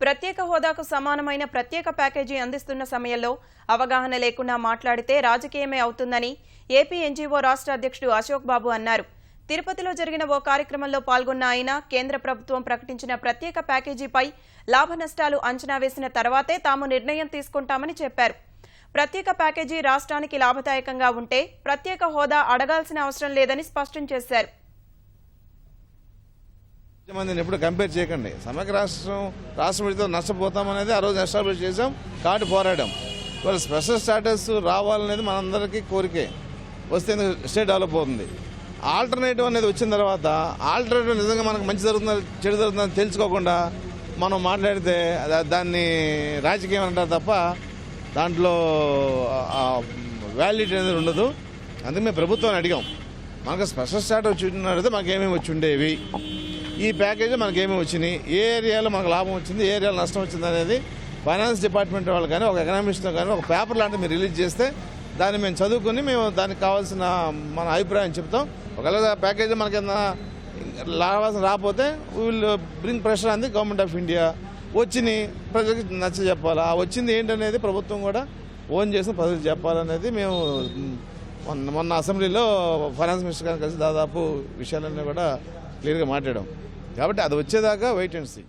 ప్రత్యేక హోదాకు సమానమైన ప్రత్యేక ప్యాకేజీ అందిస్తున్న సమయంలో అవగాహన లేకుండా మాట్లాడితే రాజకీయమే అవుతుందని ఏపీ ఎన్జీఓ రాష్ట్ర అధ్యక్షుడు అశోక్ బాబు అన్నారు. తిరుపతిలో జరిగిన ఓ కార్యక్రమంలో పాల్గొన్న ఆయన కేంద్ర ప్రభుత్వం ప్రకటించిన ప్రత్యేక ప్యాకేజీపై లాభ నష్టాలు అంచనా వేసిన తర్వాతే తాము నిర్ణయం తీసుకుంటామని చెప్పారు. ప్రత్యేక ప్యాకేజీ రాష్ట్రానికి లాభదాయకంగా ఉంటే ప్రత్యేక హోదా అడగాల్సిన అవసరం లేదని స్పష్టం చేశారు. మందిని ఎప్పుడు కంపేర్ చేయకండి. సమగ్ర రాష్ట్రం విడితో నష్టపోతామనేది ఆ రోజు ఎస్టాబ్లిష్ చేసాం కాబట్టి పోరాడాం. ఇవాళ స్పెషల్ స్టాటస్ రావాలనేది మనందరికీ కోరికే. వస్తే స్టేట్ డెవలప్ అవుతుంది. ఆల్టర్నేటివ్ అనేది వచ్చిన తర్వాత ఆల్టర్నేటివ్ నిజంగా మనకు మంచి జరుగుతుందని చెడు జరుగుతుందని తెలుసుకోకుండా మనం మాట్లాడితే దాన్ని రాజకీయం అంటారు తప్ప దాంట్లో వ్యాలిడిటీ అనేది ఉండదు. అందుకే మేము ప్రభుత్వాన్ని అడిగాం, మనకు స్పెషల్ స్టాటస్ వచ్చినట్టు మాకు ఏమేమి వచ్చి ఉండేవి, ఈ ప్యాకేజీ మనకి ఏమేమి వచ్చినాయి, ఏ ఏరియాలో మనకు లాభం వచ్చింది, ఏ ఏరియాలో నష్టం వచ్చింది అనేది ఫైనాన్స్ డిపార్ట్మెంట్ వాళ్ళు కానీ ఒక ఎకనామిస్ట్తో కానీ ఒక పేపర్ లాంటివి మీరు రిలీజ్ చేస్తే దాన్ని మేము చదువుకుని మేము దానికి కావాల్సిన మన అభిప్రాయం చెప్తాం. ఒకవేళ ప్యాకేజీ మనకి లాభం రాకపోతే we will bring pressure on the government of India. వచ్చింది ప్రజలకు నచ్చ చెప్పాలి, ఆ వచ్చింది ఏంటనేది ప్రభుత్వం కూడా ఓన్ చేసి ప్రజలకు చెప్పాలనేది మేము మొన్న అసెంబ్లీలో ఫైనాన్స్ మినిస్టర్ గారిని కలిసి దాదాపు విషయాలన్నీ కూడా క్లియర్గా మాట్లాడాం. కాబట్టి అది వచ్చేదాకా వెయిట్ అండ్ సీ.